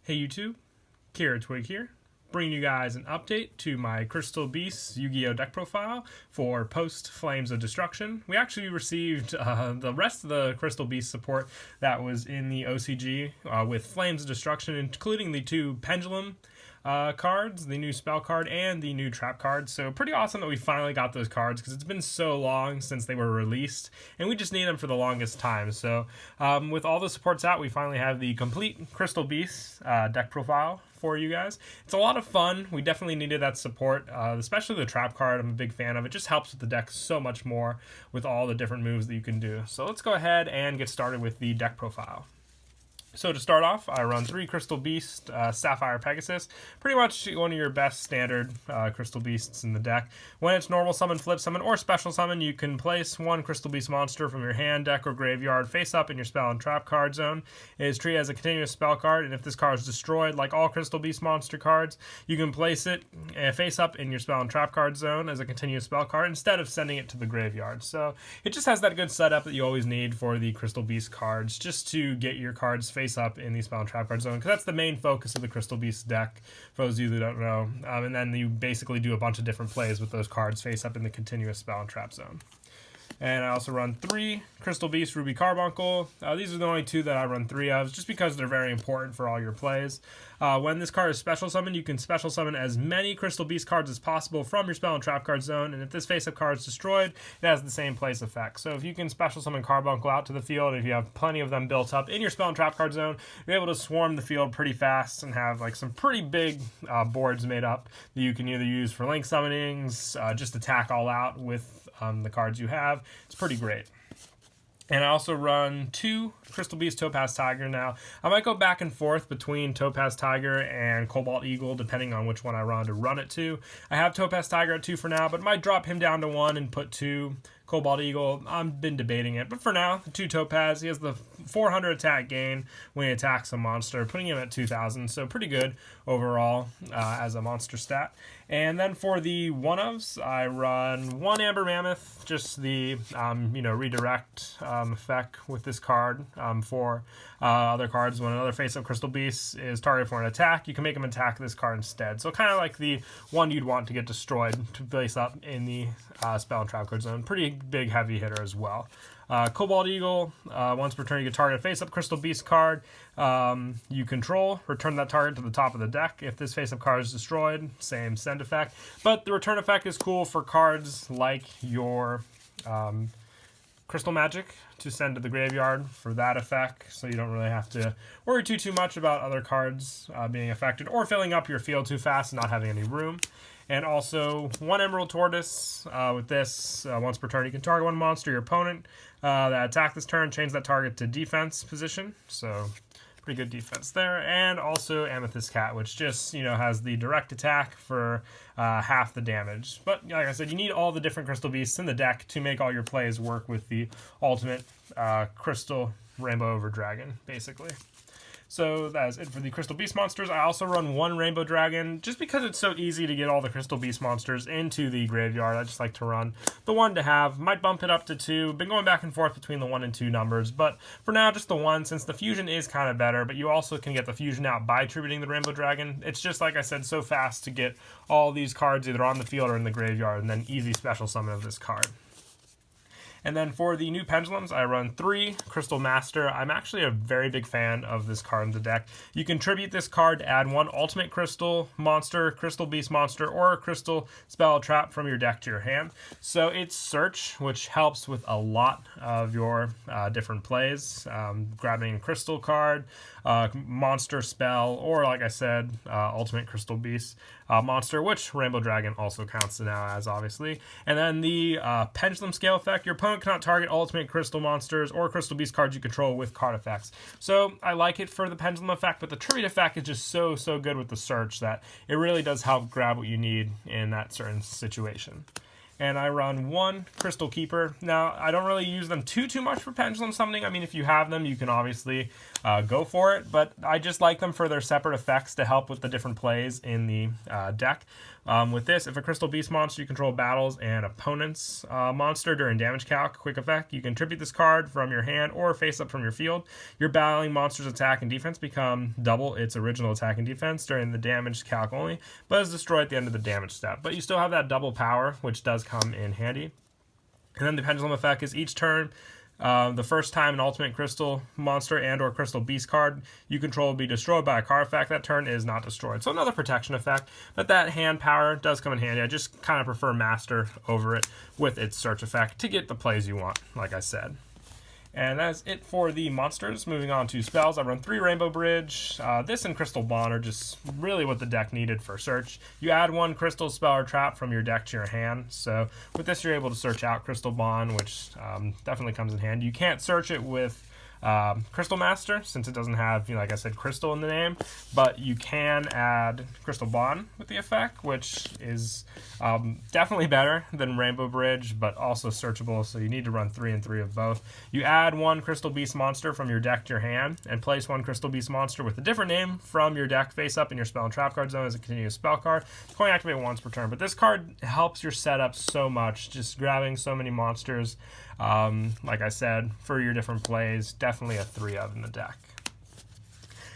Hey YouTube, Kira Twig here, bringing you guys an update to my Crystal Beasts Yu-Gi-Oh deck profile for post Flames of Destruction. We actually received the rest of the Crystal Beast support that was in the OCG with Flames of Destruction, including the two Pendulum cards, the new spell card and the new trap card. So pretty awesome that we finally got those cards because it's been so long since they were released and we just need them for the longest time. So with all the supports out, we finally have the complete Crystal Beast deck profile for you guys. It's a lot of fun. We definitely needed that support, especially the trap card. I'm a big fan of it. Just helps with the deck so much more with all the different moves that you can do. So let's go ahead and get started with the deck profile. So to start off, I run 3 Crystal Beast, Sapphire Pegasus, pretty much one of your best standard Crystal Beasts in the deck. When it's normal summon, flip summon, or special summon, you can place one Crystal Beast monster from your hand, deck, or graveyard face up in your spell and trap card zone. It is treated as a continuous spell card, and if this card is destroyed, like all Crystal Beast monster cards, you can place it face up in your spell and trap card zone as a continuous spell card instead of sending it to the graveyard. So it just has that good setup that you always need for the Crystal Beast cards, just to get your cards face up in the spell and trap card zone, because that's the main focus of the Crystal Beast deck, for those of you that don't know. And then you basically do a bunch of different plays with those cards face up in the continuous spell and trap zone. And I also run 3 Crystal Beast Ruby Carbuncle. These are the only 2 that I run 3 of, just because they're very important for all your plays. When this card is special summoned, you can special summon as many Crystal Beast cards as possible from your spell and trap card zone, and if this face-up card is destroyed, it has the same place effect. So if you can special summon Carbuncle out to the field, if you have plenty of them built up in your spell and trap card zone, you're able to swarm the field pretty fast and have like some pretty big boards made up that you can either use for link summonings, just attack all out with the cards you have. It's pretty great. And I also run 2 Crystal Beast Topaz Tiger now. I might go back and forth between Topaz Tiger and Cobalt Eagle, depending on which one I run to run it to. I have Topaz Tiger at 2 for now, but might drop him down to 1 and put 2 Cobalt Eagle. I've been debating it, but for now, 2 Topaz. He has the 400 attack gain when he attacks a monster, putting him at 2,000, so pretty good overall as a monster stat. And then for the one-ofs, I run 1 Amber Mammoth, just the redirect effect with this card for other cards. When another face-up Crystal Beast is targeted for an attack, you can make him attack this card instead. So kind of like the one you'd want to get destroyed to face up in the spell and trap card zone. Pretty big heavy hitter as well. Cobalt Eagle, once per turn you can target a face-up Crystal Beast card you control, return that target to the top of the deck. If this face-up card is destroyed, same send effect. But the return effect is cool for cards like your Crystal Magic to send to the graveyard for that effect, so you don't really have to worry too much about other cards being affected or filling up your field too fast and not having any room. And also 1 Emerald Tortoise. With this, once per turn you can target one monster your opponent that attack this turn, change that target to defense position, so pretty good defense there. And also Amethyst Cat, which just has the direct attack for half the damage. But like I said, you need all the different Crystal Beasts in the deck to make all your plays work with the ultimate Crystal Rainbow Over Dragon, basically. So that is it for the Crystal Beast monsters. I also run 1 Rainbow Dragon, just because it's so easy to get all the Crystal Beast monsters into the graveyard. I just like to run the 1 to have. Might bump it up to 2. Been going back and forth between the 1 and 2 numbers, but for now just the 1, since the fusion is kind of better, but you also can get the fusion out by tributing the Rainbow Dragon. It's just, like I said, so fast to get all these cards either on the field or in the graveyard, and then easy special summon of this card. And then for the new Pendulums, I run 3 Crystal Master. I'm actually a very big fan of this card in the deck. You can tribute this card to add 1 Ultimate Crystal Monster, Crystal Beast Monster, or a Crystal Spell Trap from your deck to your hand. So it's Search, which helps with a lot of your different plays. Grabbing a Crystal card, Monster Spell, or like I said, Ultimate Crystal Beast Monster, which Rainbow Dragon also counts now as, obviously. And then the Pendulum Scale effect. Your opponent cannot target ultimate crystal monsters or crystal beast cards you control with card effects. So I like it for the pendulum effect, but the tribute effect is just so good with the search that it really does help grab what you need in that certain situation. and I run 1 Crystal Keeper. Now, I don't really use them too much for Pendulum Summoning. I mean, if you have them, you can obviously go for it, but I just like them for their separate effects to help with the different plays in the deck. With this, if a Crystal Beast monster you control battles an opponent's monster during damage calc, quick effect, you can tribute this card from your hand or face up from your field. Your battling monster's attack and defense become double its original attack and defense during the damage calc only, but is destroyed at the end of the damage step. But you still have that double power, which does come in handy. And then the pendulum effect is each turn, the first time an ultimate crystal monster and or crystal beast card you control will be destroyed by a card effect, that turn is not destroyed. So another protection effect, but that hand power does come in handy. I just kind of prefer master over it with its search effect to get the plays you want, like I said. And that's it for the monsters. Moving on to spells, I run 3 Rainbow Bridge. This and Crystal Bond are just really what the deck needed for search. You add 1 crystal spell or trap from your deck to your hand. So with this, you're able to search out Crystal Bond, which definitely comes in handy. You can't search it with Crystal Master, since it doesn't have, like I said, crystal in the name, but you can add Crystal Bond with the effect, which is definitely better than Rainbow Bridge, but also searchable, so you need to run 3 and 3 of both. You add 1 Crystal Beast monster from your deck to your hand, and place 1 Crystal Beast monster with a different name from your deck face up in your spell and trap card zone as a continuous spell card. It's going to activate once per turn, but this card helps your setup so much, just grabbing so many monsters. Like I said, for your different plays, definitely a 3 of in the deck.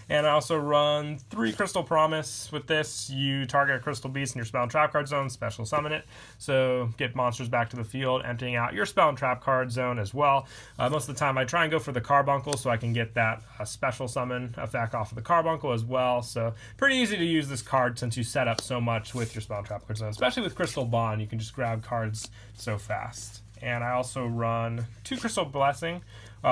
And I also run 3 Crystal Promise. With this, you target a Crystal Beast in your spell and trap card zone, special summon it. So get monsters back to the field, emptying out your spell and trap card zone as well. Most of the time, I try and go for the Carbuncle so I can get that special summon effect off of the Carbuncle as well. So pretty easy to use this card since you set up so much with your spell and trap card zone. Especially with Crystal Bond, you can just grab cards so fast. And I also run 2 Crystal Blessing.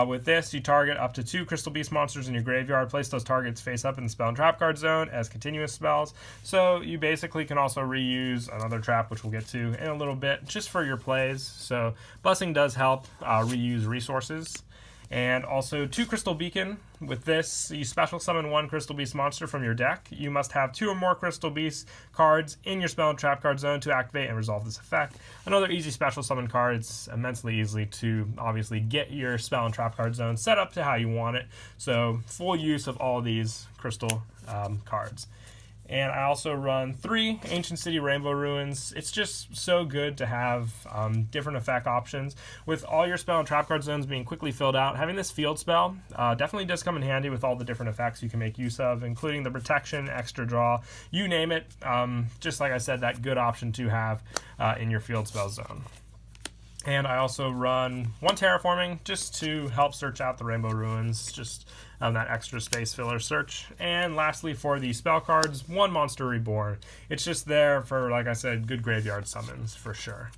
With this, you target up to 2 Crystal Beast monsters in your graveyard. Place those targets face up in the spell and trap card zone as continuous spells. So you basically can also reuse another trap, which we'll get to in a little bit, just for your plays. So Blessing does help reuse resources. And also 2 Crystal Beacon. With this, you special summon 1 Crystal Beast monster from your deck. You must have 2 or more Crystal Beast cards in your spell and trap card zone to activate and resolve this effect. Another easy special summon card. It's immensely easy to obviously get your spell and trap card zone set up to how you want it. So full use of all these crystal cards. And I also run 3 Ancient City Rainbow Ruins. It's just so good to have different effect options. With all your spell and trap card zones being quickly filled out, having this field spell definitely does come in handy with all the different effects you can make use of, including the protection, extra draw, you name it. Just like I said, that good option to have in your field spell zone. And I also run 1 Terraforming just to help search out the Rainbow Ruins, just that extra space filler search. And lastly, for the spell cards, 1 Monster Reborn. It's just there for, like I said, good graveyard summons for sure.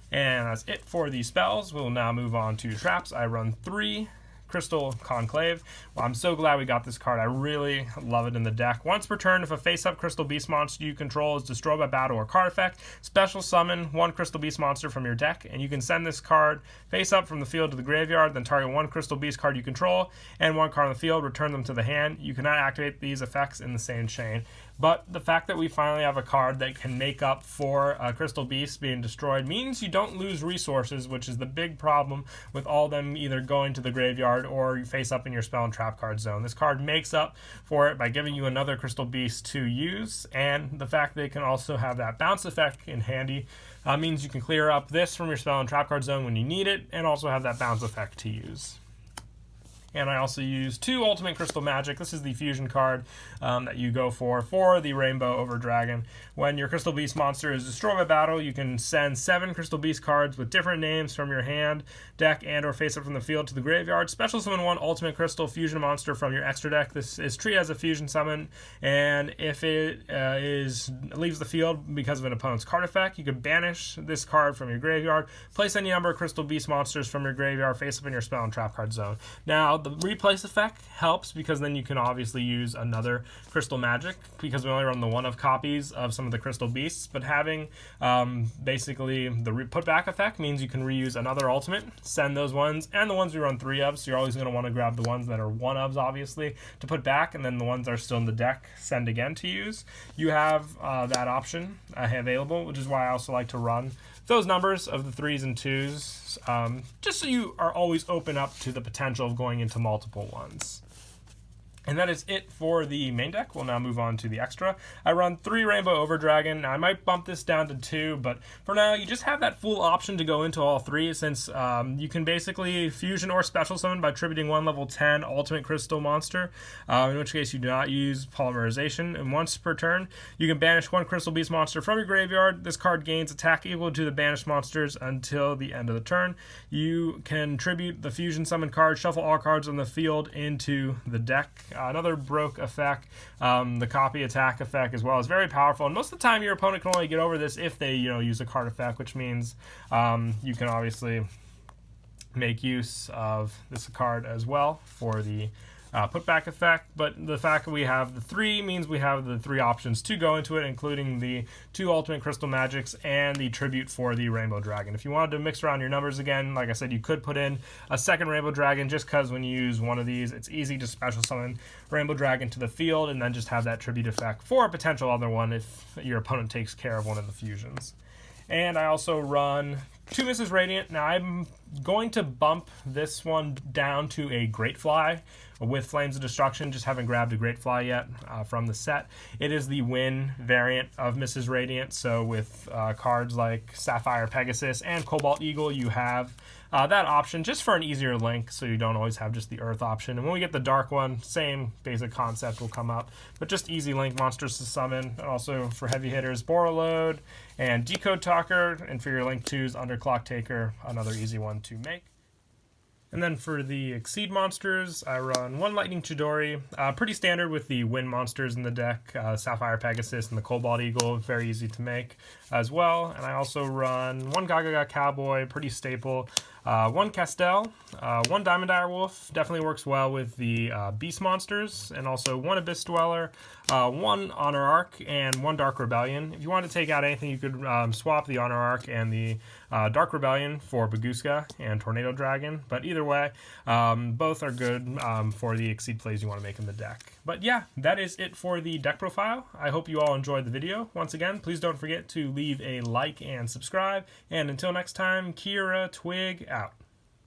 And that's it for the spells. We'll now move on to traps. I run 3 Crystal Conclave. Well, I'm so glad we got this card. I really love it in the deck. Once per turn, if a face-up Crystal Beast monster you control is destroyed by battle or card effect, special summon 1 Crystal Beast monster from your deck, and you can send this card face-up from the field to the graveyard, then target 1 Crystal Beast card you control and 1 card on the field, return them to the hand. You cannot activate these effects in the same chain. But the fact that we finally have a card that can make up for a Crystal Beast being destroyed means you don't lose resources, which is the big problem with all them either going to the graveyard or you face up in your spell and trap card zone. This card makes up for it by giving you another Crystal Beast to use, and the fact that it can also have that bounce effect in handy means you can clear up this from your spell and trap card zone when you need it, and also have that bounce effect to use. And I also use 2 Ultimate Crystal Magic. This is the fusion card that you go for the Rainbow Over Dragon. When your Crystal Beast monster is destroyed by battle, you can send 7 Crystal Beast cards with different names from your hand, deck, and or face up from the field to the graveyard. Special summon 1 Ultimate Crystal Fusion monster from your extra deck. This is treated as a fusion summon, and if it leaves the field because of an opponent's card effect, you can banish this card from your graveyard, place any number of Crystal Beast monsters from your graveyard face up in your spell and trap card zone. Now, the replace effect helps because then you can obviously use another Crystal Magic, because we only run the 1 of copies of some of the Crystal Beasts, but having basically the put back effect means you can reuse another ultimate, send those ones, and the ones we run 3 of, so you're always going to want to grab the ones that are 1 ofs obviously to put back, and then the ones that are still in the deck send again to use. You have that option available, which is why I also like to run those numbers of the 3s and 2s, just so you are always open up to the potential of going into multiple ones. And that is it for the main deck. We'll now move on to the extra. I run 3 Rainbow Overdragon. Now, I might bump this down to 2, but for now, you just have that full option to go into all 3, since you can basically fusion or special summon by tributing 1 level 10 ultimate crystal monster, in which case you do not use polymerization. And once per turn, you can banish 1 crystal beast monster from your graveyard. This card gains attack equal to the banished monsters until the end of the turn. You can tribute the fusion summon card, shuffle all cards on the field into the deck. Another broke effect, the copy attack effect as well, is very powerful, and most of the time your opponent can only get over this if they use a card effect, which means you can obviously make use of this card as well for the putback effect. But the fact that we have the 3 means we have the 3 options to go into it, including the 2 ultimate crystal magics and the tribute for the Rainbow Dragon. If you wanted to mix around your numbers again, like I said, you could put in a second Rainbow Dragon, just because when you use one of these, it's easy to special summon Rainbow Dragon to the field and then just have that tribute effect for a potential other one if your opponent takes care of one of the fusions. And I also run 2 Mrs. Radiant. Now, I'm going to bump this one down to a Great Fly with Flames of Destruction, just haven't grabbed a Great Fly yet from the set. It is the win variant of Mrs. Radiant, so with cards like Sapphire Pegasus and Cobalt Eagle, you have that option just for an easier link, so you don't always have just the Earth option. And when we get the Dark one, same basic concept will come up, but just easy link monsters to summon. And also for heavy hitters, Borreload and Decode Talker, and for your link 2s, Underclock Taker, another easy one to make. And then for the Exceed monsters, I run 1 Lightning Chidori, pretty standard with the Wind monsters in the deck, Sapphire Pegasus and the Cobalt Eagle, very easy to make as well. And I also run 1 Gaga Cowboy, pretty staple, 1 Castel, 1 Diamond Dire Wolf, definitely works well with the Beast monsters, and also 1 Abyss Dweller, 1 Honor Arc, and 1 Dark Rebellion. If you want to take out anything, you could swap the Honor Arc and the Dark Rebellion for Baguska and Tornado Dragon, but either way, both are good for the Exceed plays you want to make in the deck. But yeah, that is it for the deck profile. I hope you all enjoyed the video. Once again, please don't forget to leave a like and subscribe, and until next time, Kira Twig out.